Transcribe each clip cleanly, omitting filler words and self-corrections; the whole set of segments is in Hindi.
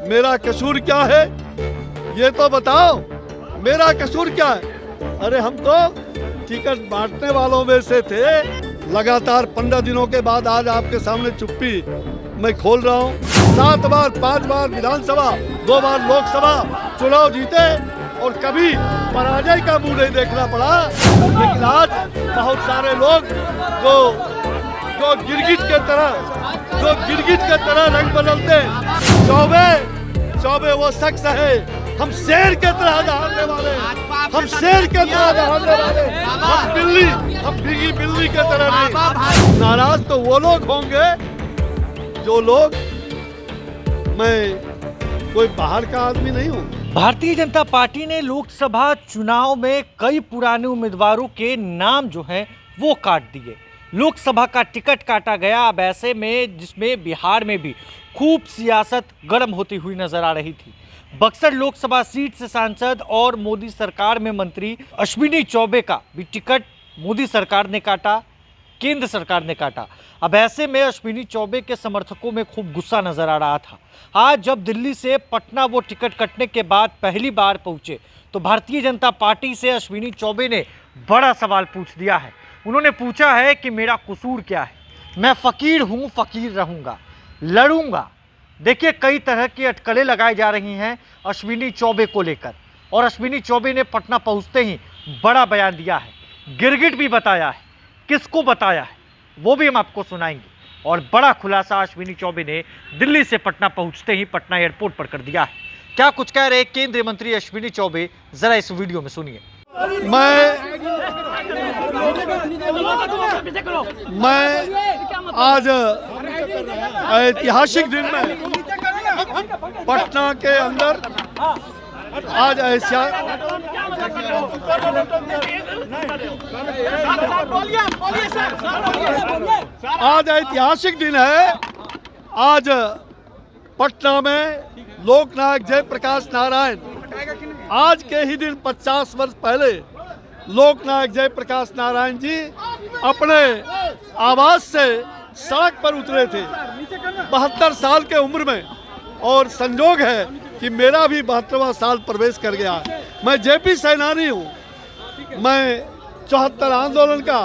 मेरा कसूर क्या है ये तो बताओ, मेरा कसूर क्या है? अरे हम तो टिकट बांटने वालों में से थे। लगातार 15 दिनों के बाद आज आपके सामने चुप्पी मैं खोल रहा हूँ। 7 बार 5 बार विधानसभा, 2 बार लोकसभा चुनाव जीते और कभी पराजय का मुंह नहीं देखना पड़ा। लेकिन आज बहुत सारे लोग जो गिरगिट के तरह रंग बदलते, चौबे वो शख्स है, हम शेर के तरह दहाड़ने वाले, हम शेर के तरह दहाड़ने वाले, हम भीगी बिल्ली के तरह नहीं। नाराज तो वो लोग होंगे जो लोग, मैं कोई बाहर का आदमी नहीं हूँ। भारतीय जनता पार्टी ने लोकसभा चुनाव में कई पुराने उम्मीदवारों के नाम जो हैं वो काट दिए। लोकसभा का टिकट काटा गया। अब ऐसे में जिसमें बिहार में भी खूब सियासत गर्म होती हुई नजर आ रही थी। बक्सर लोकसभा सीट से सांसद और मोदी सरकार में मंत्री अश्विनी चौबे का भी टिकट मोदी सरकार ने काटा, केंद्र सरकार ने काटा। अब ऐसे में अश्विनी चौबे के समर्थकों में खूब गुस्सा नजर आ रहा था। आज जब दिल्ली से पटना वो टिकट कटने के बाद पहली बार पहुंचे तो भारतीय जनता पार्टी से अश्विनी चौबे ने बड़ा सवाल पूछ दिया है। उन्होंने पूछा है कि मेरा कसूर क्या है, मैं फकीर हूं, फकीर रहूंगा, लड़ूंगा। देखिए, कई तरह की अटकलें लगाई जा रही हैं अश्विनी चौबे को लेकर, और अश्विनी चौबे ने पटना पहुंचते ही बड़ा बयान दिया है, गिरगिट भी बताया है। किसको बताया है वो भी हम आपको सुनाएंगे। और बड़ा खुलासा अश्विनी चौबे ने दिल्ली से पटना पहुंचते ही पटना एयरपोर्ट पर कर दिया है। क्या कुछ कह रहे केंद्रीय मंत्री अश्विनी चौबे, जरा इस वीडियो में सुनिए। मैं आज ऐतिहासिक दिन में पटना के अंदर आज ऐतिहासिक दिन है। आज पटना में लोकनायक जयप्रकाश नारायण, आज के ही दिन 50 वर्ष पहले लोकनायक जयप्रकाश नारायण जी अपने आवास से सड़क पर उतरे थे 72 साल के उम्र में। और संजोग है कि मेरा भी 72वां साल प्रवेश कर गया। मैं जेपी सैनानी हूँ, मैं 74 आंदोलन का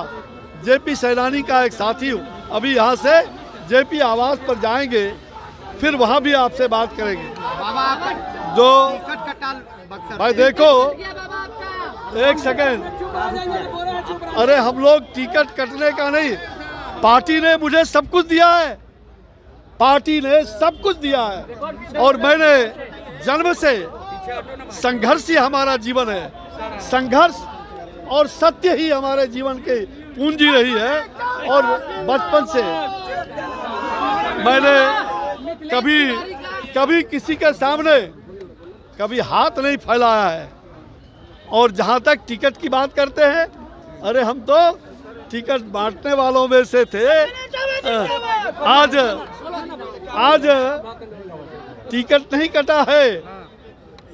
जेपी सैनानी का एक साथी हूँ। अभी यहाँ से जेपी आवास पर जाएंगे, फिर वहाँ भी आपसे बात करेंगे। जो भाई देखो, एक सेकेंड, अरे हम लोग टिकट कटने का नहीं, पार्टी ने मुझे सब कुछ दिया है, पार्टी ने सब कुछ दिया है। और मैंने जन्म से संघर्ष ही हमारा जीवन है, संघर्ष और सत्य ही हमारे जीवन की पूंजी रही है। और बचपन से मैंने कभी किसी के सामने कभी हाथ नहीं फैलाया है। और जहाँ तक टिकट की बात करते हैं, अरे हम तो टिकट बांटने वालों में से थे। आज टिकट नहीं कटा है,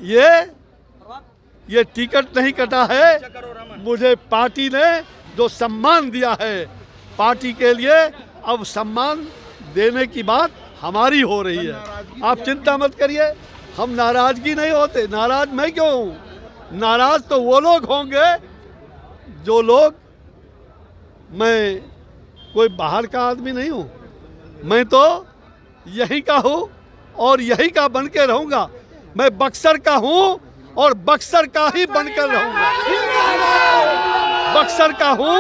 ये टिकट नहीं कटा है, मुझे पार्टी ने जो सम्मान दिया है, पार्टी के लिए अब सम्मान देने की बात हमारी हो रही है। आप चिंता मत करिए, हम नाराजगी नहीं होते। नाराज मैं क्यों हूँ? नाराज तो वो लोग होंगे जो लोग, मैं कोई बाहर का आदमी नहीं हूँ, मैं तो यहीं का हूँ और यहीं का बन के रहूँगा। मैं बक्सर का हूँ और बक्सर का ही बनकर रहूँगा। बक्सर का हूँ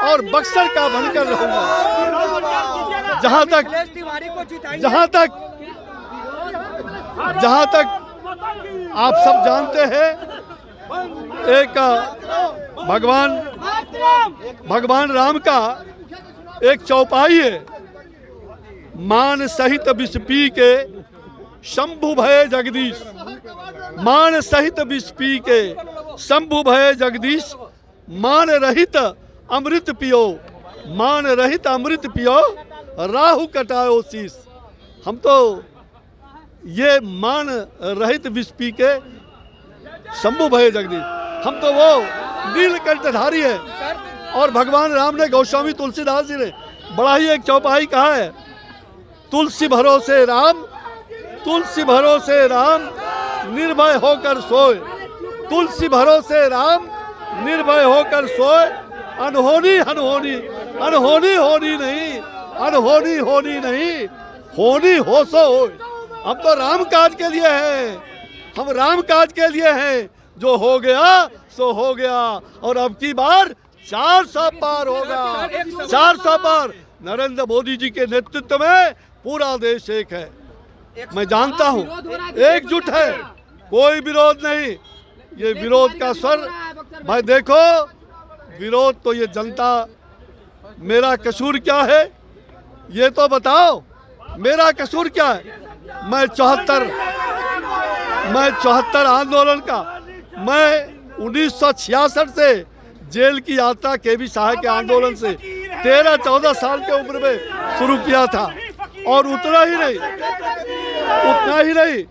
और बक्सर का बनकर रहूँगा। जहाँ तक आप सब जानते हैं, एक भगवान राम का एक चौपाई है, मान सहित विष पी के शंभु भय जगदीश, मान सहित विष पी के शंभु भय जगदीश, मान रहित अमृत पियो, मान रहित अमृत पियो, राहु कटायो शीश। हम तो ये मान रहित विष पी के शंभु भय जगदीश, हम तो वो नीलकंठधारी है। और भगवान राम ने, गोस्वामी तुलसीदास जी ने बड़ा ही एक चौपाई कहा है, तुलसी भरोसे राम तुलसी भरोसे राम निर्भय होकर सोए, तुलसी भरोसे राम निर्भय होकर सोए। अनहोनी अनहोनी अनहोनी होनी नहीं, अनहोनी होनी नहीं, होनी हो सो होए। हम तो राम काज के लिए हैं, हम राम काज के लिए हैं। जो हो गया सो हो गया, और अब की बार 400 पार होगा, 400 पार। नरेंद्र मोदी जी के नेतृत्व में पूरा देश एक है, मैं जानता हूँ, एकजुट है, कोई विरोध नहीं। ये विरोध का स्वर, भाई देखो, विरोध तो ये जनता, मेरा कसूर क्या है ये तो बताओ, मेरा कसूर क्या है? मैं 74 आंदोलन का, मैं 1966 से जेल की यात्रा केवी शाह के आंदोलन से 13-14 साल के उम्र में शुरू किया था। और उतना ही नहीं,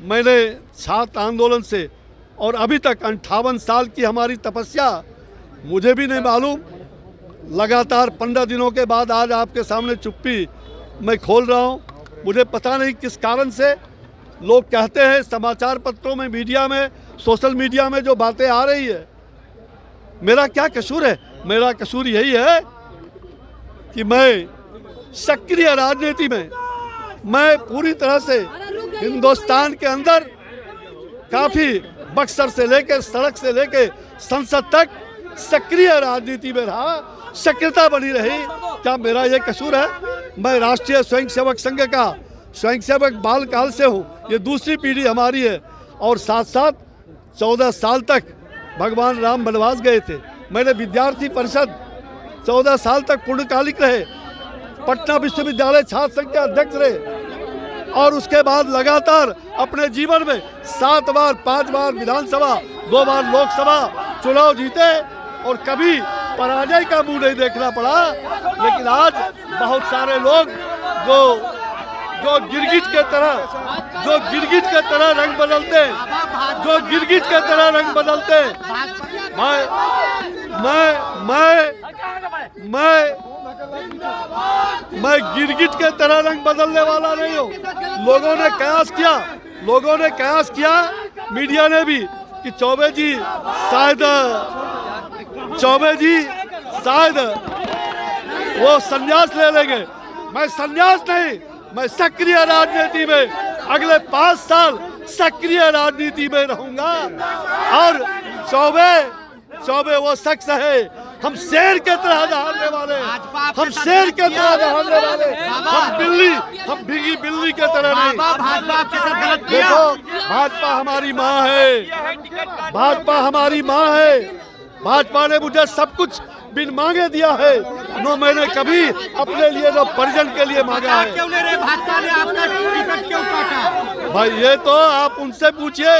मैंने छात्र आंदोलन से, और अभी तक 58 साल की हमारी तपस्या, मुझे भी नहीं मालूम। लगातार 15 दिनों के बाद आज आपके सामने चुप्पी मैं खोल रहा हूँ। मुझे पता नहीं किस कारण से लोग कहते हैं, समाचार पत्रों में, मीडिया में, सोशल मीडिया में जो बातें आ रही है, मेरा क्या कसूर है? मेरा कसूर यही है कि मैं सक्रिय राजनीति में, मैं पूरी तरह से हिंदुस्तान के अंदर काफ़ी बक्सर से लेकर, सड़क से लेकर संसद तक सक्रिय राजनीति में रहा, सक्रियता बनी रही। क्या मेरा ये कसूर है? मैं राष्ट्रीय स्वयंसेवक संघ का स्वयंसेवक बाल काल से हूँ, ये दूसरी पीढ़ी हमारी है। और साथ साथ 14 साल तक भगवान राम वनवास गए थे। मैंने विद्यार्थी परिषद 14 साल तक पूर्णकालिक रहे, पटना विश्वविद्यालय छात्र संघ के अध्यक्ष रहे, और उसके बाद लगातार अपने जीवन में 7 बार, 5 बार विधानसभा, 2 बार लोकसभा चुनाव जीते, और कभी पराजय का मुंह नहीं देखना पड़ा। लेकिन आज बहुत सारे लोग जो गिरगिट के तरह रंग बदलते, जो गिरगिट के तरह रंग बदलते, मैं गिरगिट के तरह रंग बदलने वाला नहीं हूँ। लोगों ने कयास किया, मीडिया ने भी, कि चौबे जी शायद वो संन्यास ले लेंगे। मैं संन्यास नहीं, मैं सक्रिय राजनीति में अगले 5 साल सक्रिय राजनीति में रहूंगा। और चौबे वो शख्स है, हम शेर के तरह दहाड़ने वाले, हम शेर के तरह दहाड़ने वाले, हम भीगी बिल्ली के तरह नहीं। देखो, भाजपा हमारी माँ है, भाजपा हमारी माँ है। भाजपा ने मुझे सब कुछ बिन मांगे दिया है, नो मैंने कभी अपने लिए, न परिजन के लिए मांगा है। क्यों ले रहे? भाजपा ने आपका टिकट क्यों काटा? भाई ये तो आप उनसे पूछिए,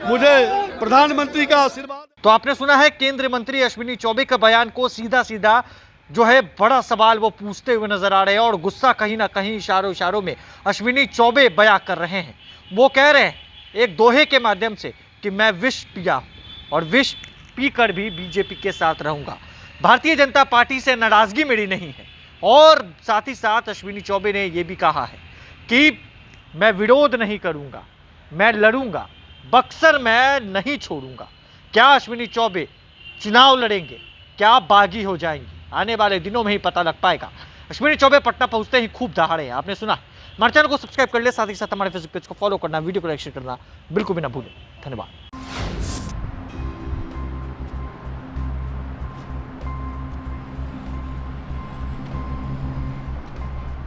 मुझे प्रधानमंत्री का आशीर्वाद। तो आपने सुना है केंद्रीय मंत्री अश्विनी चौबे का बयान को सीधा सीधा जो है बड़ा सवाल वो पूछते हुए नजर आ रहे हैं, और गुस्सा कहीं ना कहीं इशारों में अश्विनी चौबे बयां कर रहे हैं। वो कह रहे हैं एक दोहे के माध्यम से कि मैं विष पिया हूं, और विष पीकर भी बीजेपी के साथ रहूंगा। भारतीय जनता पार्टी से नाराजगी मेरी नहीं है, और साथ ही साथ अश्विनी चौबे ने यह भी कहा है कि मैं विरोध नहीं करूंगा, मैं लड़ूंगा, बक्सर मैं नहीं छोड़ूंगा। क्या अश्विनी चौबे चुनाव लड़ेंगे? क्या बागी हो जाएंगे? आने वाले दिनों में ही पता लग पाएगा। अश्विनी चौबे पटना पहुंचते ही खूब दहाड़े, आपने सुना। हमारे चैनल को सब्सक्राइब कर ले, साथ ही साथ हमारे फेसबुक पेज को फॉलो करना, वीडियो को लाइक शेयर करना बिल्कुल भी ना भूलें। धन्यवाद।